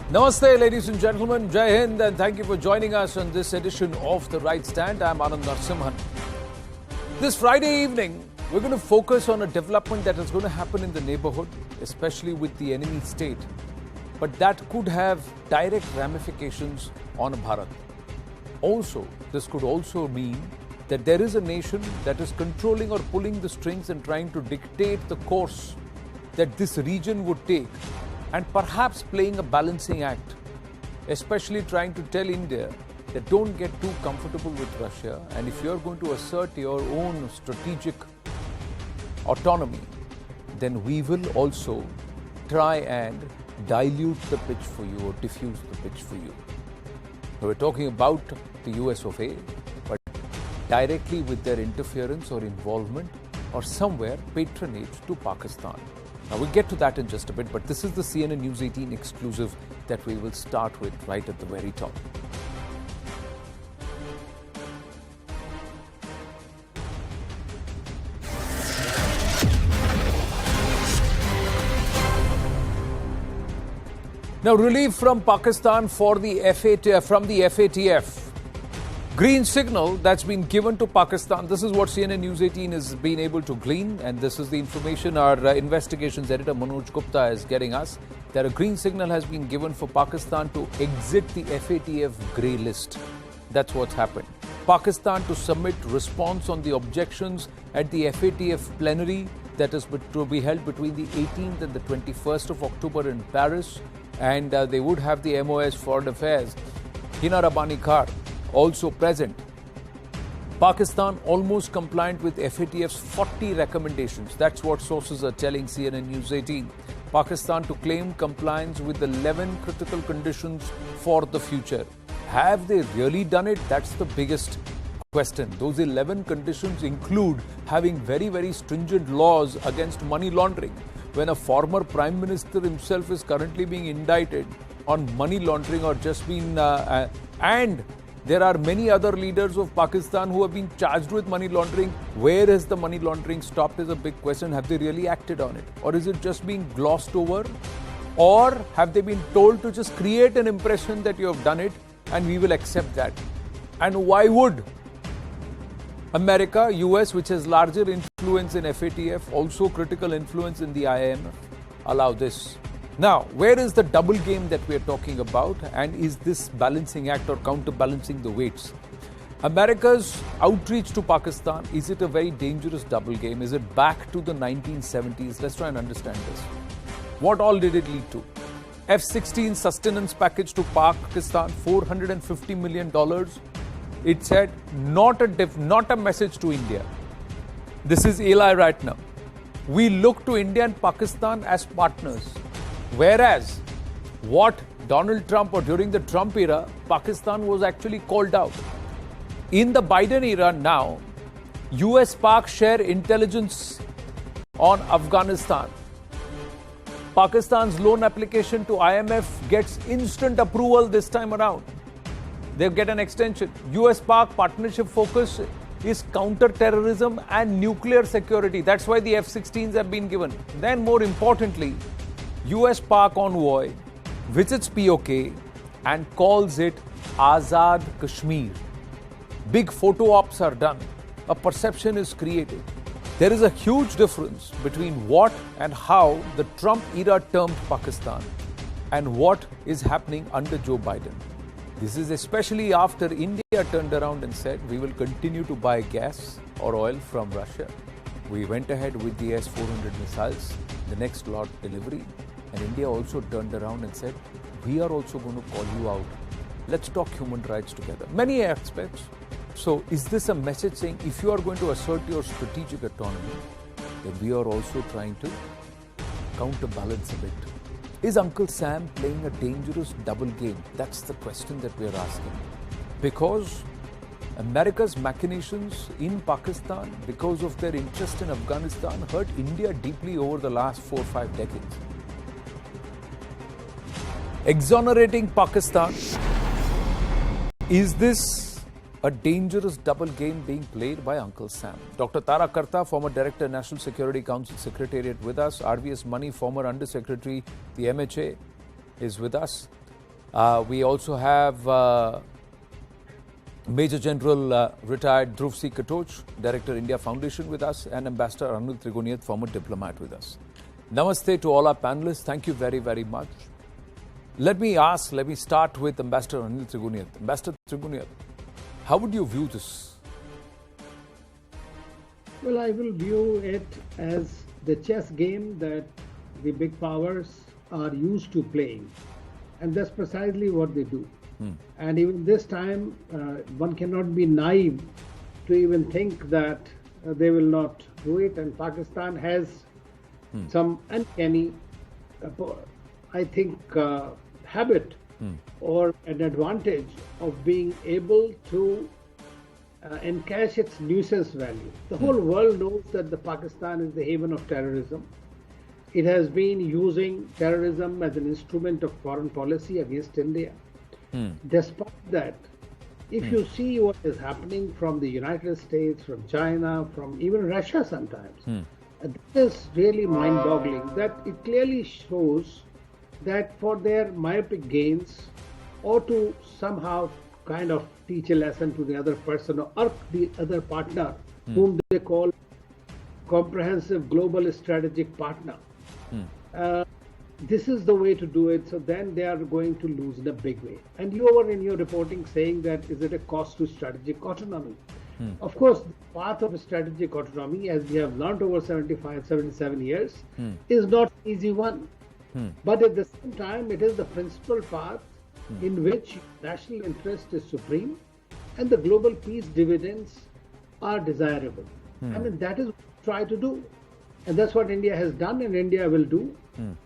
Namaste, ladies and gentlemen. Jai Hind, and thank you for joining us on this edition of The Right Stand. I'm Anand Narasimhan. This Friday evening, we're going to focus on a development that is going to happen in the neighborhood, especially with the enemy state. But that could have direct ramifications on Bharat. Also, this could also mean that there is a nation that is controlling or pulling the strings and trying to dictate the course that this region would take, and perhaps playing a balancing act, especially trying to tell India that don't get too comfortable with Russia, and if you're going to assert your own strategic autonomy, then we will also try and dilute the pitch for you or diffuse the pitch for you. We're talking about the US of A, but directly with their interference or involvement or somewhere patronage to Pakistan. Now, we'll get to that in just a bit, but this is the CNN News 18 exclusive that we will start with right at the very top. Now, relief from Pakistan for the FATF. Green signal that's been given to Pakistan. This is what CNN News 18 has been able to glean, and this is the information our investigations editor Manoj Gupta is getting us, that a green signal has been given for Pakistan to exit the FATF grey list. That's what's happened. Pakistan to submit response on the objections at the FATF plenary that is to be held between the 18th and the 21st of October in Paris, and they would have the MOS Foreign Affairs, Hina Rabbani Khar, also present. Pakistan almost compliant with FATF's 40 recommendations. That's what sources are telling CNN News 18. Pakistan to claim compliance with the 11 critical conditions for the future. Have they really done it? That's the biggest question. Those 11 conditions include having very, very stringent laws against money laundering. When a former Prime Minister himself is currently being indicted on money laundering or just been and there are many other leaders of Pakistan who have been charged with money laundering. Where has the money laundering stopped is a big question. Have they really acted on it? Or is it just being glossed over? Or have they been told to just create an impression that you have done it and we will accept that? And why would America, US, which has larger influence in FATF, also critical influence in the IMF, allow this? Now, where is the double game that we are talking about, and is this balancing act or counterbalancing the weights? America's outreach to Pakistan, is it a very dangerous double game? Is it back to the 1970s? Let's try and understand this. What all did it lead to? F-16 sustenance package to Pakistan, $450 million. It said not a message to India. This is Eli right now. We look to India and Pakistan as partners. Whereas what Donald Trump or during the Trump era, Pakistan was actually called out. In the Biden era now, US-Pak share intelligence on Afghanistan. Pakistan's loan application to IMF gets instant approval this time around. They get an extension. US-Pak partnership focus is counter-terrorism and nuclear security. That's why the F-16s have been given. Then more importantly, US-Pak envoy visits POK and calls it Azad Kashmir. Big photo ops are done. A perception is created. There is a huge difference between what and how the Trump era termed Pakistan and what is happening under Joe Biden. This is especially after India turned around and said we will continue to buy gas or oil from Russia. We went ahead with the S-400 missiles, the next lot delivery. And India also turned around and said, we are also going to call you out. Let's talk human rights together. Many aspects. So is this a message saying if you are going to assert your strategic autonomy, then we are also trying to counterbalance a bit? Is Uncle Sam playing a dangerous double game? That's the question that we are asking. Because America's machinations in Pakistan, because of their interest in Afghanistan, hurt India deeply over the last 4 or 5 decades. Exonerating Pakistan, is this a dangerous double game being played by Uncle Sam? Dr. Tara Kartha, former Director, National Security Council Secretariat with us. RVS Money, former Under Secretary, the MHA, is with us. We also have Major General retired Dhruv Katoch, Director India Foundation with us, and Ambassador Anil Trigunayat, former diplomat with us. Namaste to all our panelists. Thank you very, very much. Let me start with Ambassador Anil Trigunayat. Ambassador Trigunayat, how would you view this? Well, I will view it as the chess game that the big powers are used to playing. And that's precisely what they do. And even this time, one cannot be naive to even think that they will not do it. And Pakistan has some uncanny, I think, habit or an advantage of being able to encash its nuisance value. The whole world knows that the Pakistan is the haven of terrorism. It has been using terrorism as an instrument of foreign policy against India. Despite that, if you see what is happening from the United States, from China, from even Russia sometimes, this is really mind-boggling. That it clearly shows that for their myopic gains, or to somehow kind of teach a lesson to the other person or irk the other partner, whom they call comprehensive global strategic partner. This is the way to do it, so then they are going to lose in a big way. And you were in your reporting saying that is it a cost to strategic autonomy? Of course, the path of strategic autonomy, as we have learned over 75, 77 years, is not an easy one. But at the same time, it is the principal path in which national interest is supreme and the global peace dividends are desirable. I mean, that is what we try to do. And that's what India has done and India will do.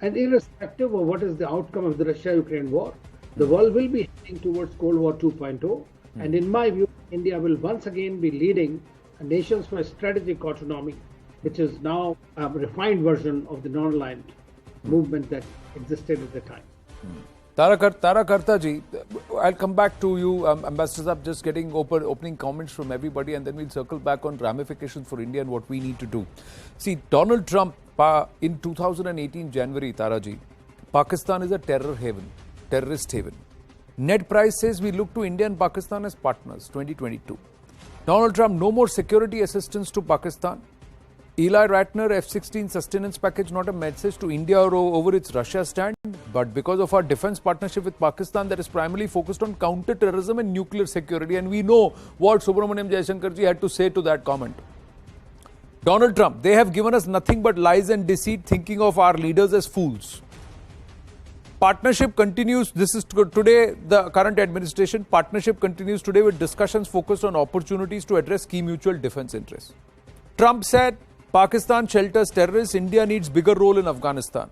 And irrespective of what is the outcome of the Russia-Ukraine war, the world will be heading towards Cold War 2.0. And in my view, India will once again be leading nations for strategic autonomy, which is now a refined version of the non-aligned movement that existed at the time. Tara Kartha ji, I'll come back to you, Ambassador Saab, just getting opening comments from everybody, and then we'll circle back on ramifications for India and what we need to do. See, Donald Trump, in 2018 January, Tara ji, Pakistan is a terrorist haven. Ned Price says we look to India and Pakistan as partners, 2022. Donald Trump, no more security assistance to Pakistan. Eli Ratner, F-16 sustenance package, not a message to India or over its Russia stand, but because of our defense partnership with Pakistan that is primarily focused on counter-terrorism and nuclear security. And we know what Subramaniam Jaishankarji had to say to that comment. Donald Trump, they have given us nothing but lies and deceit, thinking of our leaders as fools. Partnership continues. This is today, the current administration. Partnership continues today with discussions focused on opportunities to address key mutual defense interests. Trump said, Pakistan shelters terrorists, India needs bigger role in Afghanistan.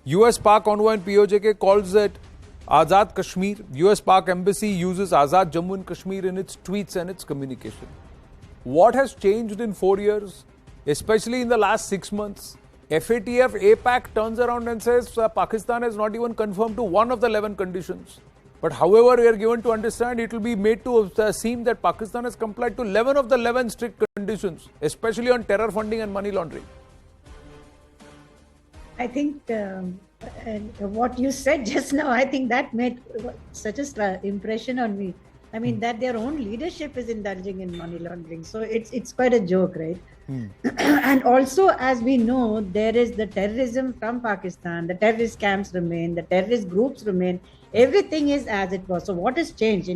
US-Pak envoy and POJK calls it Azad Kashmir. US-Pak embassy uses Azad Jammu and Kashmir in its tweets and its communication. What has changed in 4 years, especially in the last 6 months? FATF, APAC turns around and says Pakistan has not even confirmed to one of the 11 conditions. But however, we are given to understand it will be made to seem that Pakistan has complied to 11 of the 11 strict conditions, especially on terror funding and money laundering. I think what you said just now, I think that made such an impression on me. I mean, that their own leadership is indulging in money laundering. So it's quite a joke, right? And also, as we know, there is the terrorism from Pakistan, the terrorist camps remain, the terrorist groups remain. Everything is as it was. So what has changed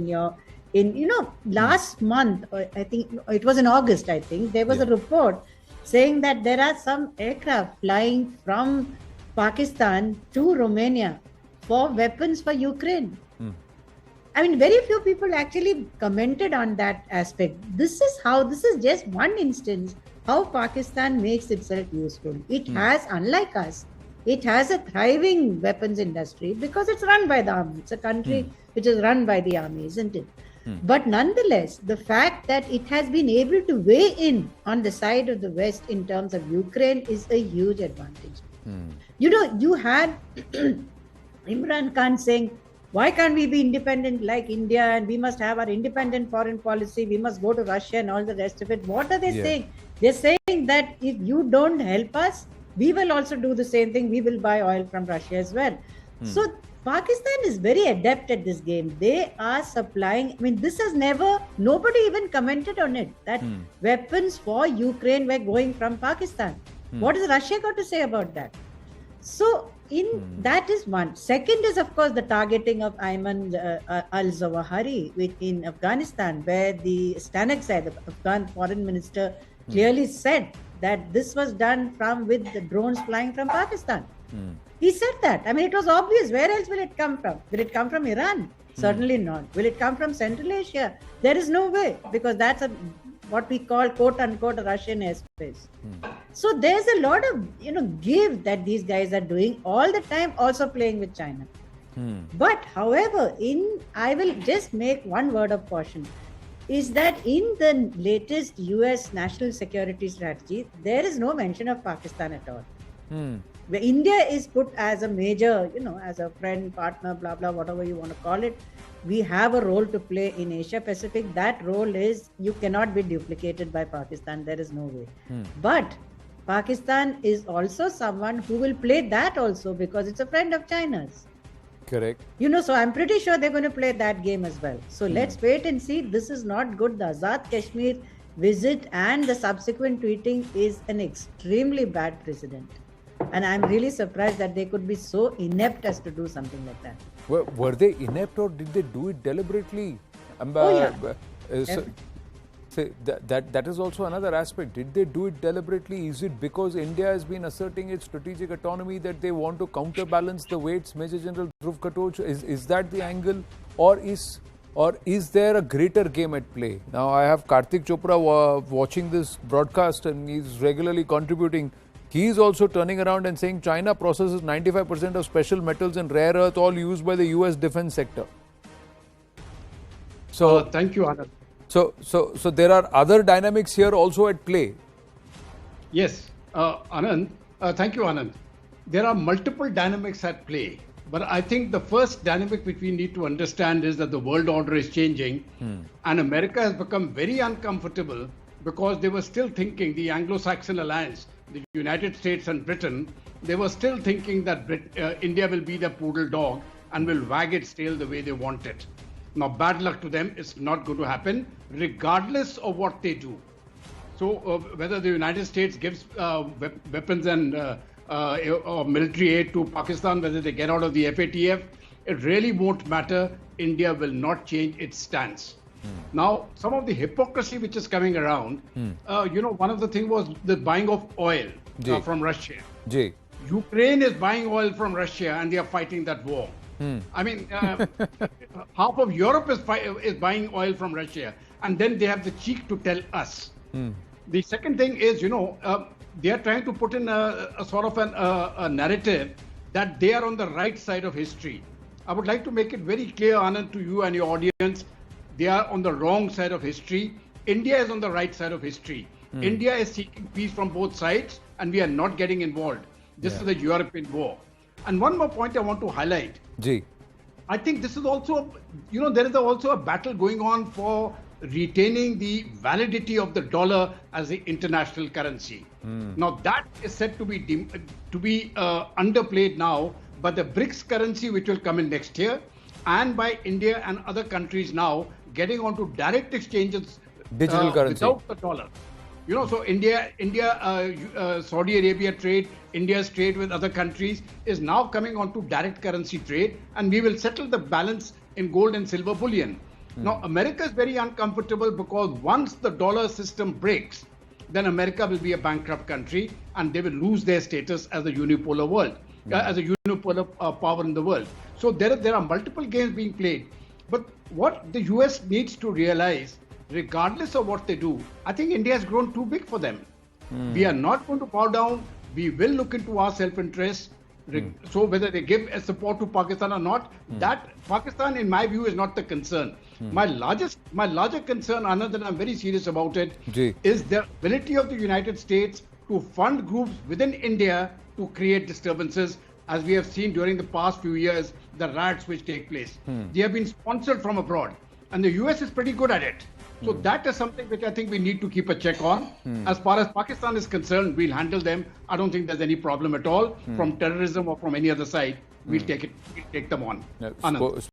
last month, I think it was in August, I think, there was a report saying that there are some aircraft flying from Pakistan to Romania for weapons for Ukraine. I mean, very few people actually commented on that aspect. This is just one instance how Pakistan makes itself useful. It has, unlike us, it has a thriving weapons industry because it's run by the army. It's a country which is run by the army, isn't it? But nonetheless, the fact that it has been able to weigh in on the side of the West in terms of Ukraine is a huge advantage. You had Imran Khan saying, why can't we be independent like India and we must have our independent foreign policy, we must go to Russia and all the rest of it. What are they saying? They're saying that if you don't help us, we will also do the same thing. We will buy oil from Russia as well. So Pakistan is very adept at this game. They are supplying, I mean, this has never, nobody even commented on it, that weapons for Ukraine were going from Pakistan. What has Russia got to say about that? So, that is one. Second is, of course, the targeting of Ayman al-Zawahiri in Afghanistan, where the Stanexai, the Afghan foreign minister, clearly said that this was done with the drones flying from Pakistan. He said that. I mean, it was obvious. Where else will it come from? Will it come from Iran? Certainly not. Will it come from Central Asia? There is no way, because that's what we call quote unquote Russian airspace. So there's a lot of give that these guys are doing all the time, also playing with China. But however, I will just make one word of caution, is that in the latest US national security strategy, there is no mention of Pakistan at all. Where India is put as a major, as a friend, partner, blah, blah, whatever you want to call it. We have a role to play in Asia Pacific. That role you cannot be duplicated by Pakistan. There is no way. But Pakistan is also someone who will play that also, because it's a friend of China's. Correct. So I'm pretty sure they're going to play that game as well. So let's wait and see. This is not good. The Azad Kashmir visit and the subsequent tweeting is an extremely bad precedent. And I'm really surprised that they could be so inept as to do something like that. Were they inept, or did they do it deliberately? That is also another aspect. Did they do it deliberately? Is it because India has been asserting its strategic autonomy that they want to counterbalance the weights? Major General Dhruv Katoch, is that the angle, or is there a greater game at play? Now, I have Karthik Chopra watching this broadcast, and he's regularly contributing. He is also turning around and saying China processes 95% of special metals and rare earth, all used by the US defense sector. So thank you, Anand. So there are other dynamics here also at play. Yes, Anand. Thank you, Anand. There are multiple dynamics at play. But I think the first dynamic which we need to understand is that the world order is changing, and America has become very uncomfortable because they were still thinking, the Anglo-Saxon alliance, the United States and Britain, they were still thinking that India will be the poodle dog and will wag its tail the way they want it. Now, bad luck to them. It's not going to happen, regardless of what they do. So, whether the United States gives weapons and or military aid to Pakistan, whether they get out of the FATF, it really won't matter. India will not change its stance. Now, some of the hypocrisy which is coming around, one of the things was the buying of oil from Russia. Ukraine is buying oil from Russia and they are fighting that war. I mean, half of Europe is buying oil from Russia, and then they have the cheek to tell us. The second thing is, they are trying to put in a sort of a narrative that they are on the right side of history. I would like to make it very clear, Anand, to you and your audience, they are on the wrong side of history. India is on the right side of history. India is seeking peace from both sides, and we are not getting involved. This is the European war. And one more point I want to highlight. I think this is also, there is also a battle going on for retaining the validity of the dollar as the international currency. Now that is said to be underplayed now by the BRICS currency, which will come in next year, and by India and other countries now getting onto direct exchanges digital currency without the dollar. So India, Saudi Arabia trade, India's trade with other countries is now coming onto direct currency trade, and we will settle the balance in gold and silver bullion. Now, America is very uncomfortable because once the dollar system breaks, then America will be a bankrupt country and they will lose their status as a unipolar world, as a unipolar power in the world. So there are multiple games being played. But what the US needs to realize, regardless of what they do, I think India has grown too big for them. We are not going to bow down. We will look into our self-interest. So whether they give a support to Pakistan or not, that Pakistan, in my view, is not the concern. My larger concern, Anand, and I'm very serious about it, is the ability of the United States to fund groups within India to create disturbances, as we have seen during the past few years, the riots which take place. They have been sponsored from abroad, and the US is pretty good at it. So that is something which I think we need to keep a check on. As far as Pakistan is concerned, we'll handle them. I don't think there's any problem at all. From terrorism or from any other side, we'll take them on. Yeah, Anand.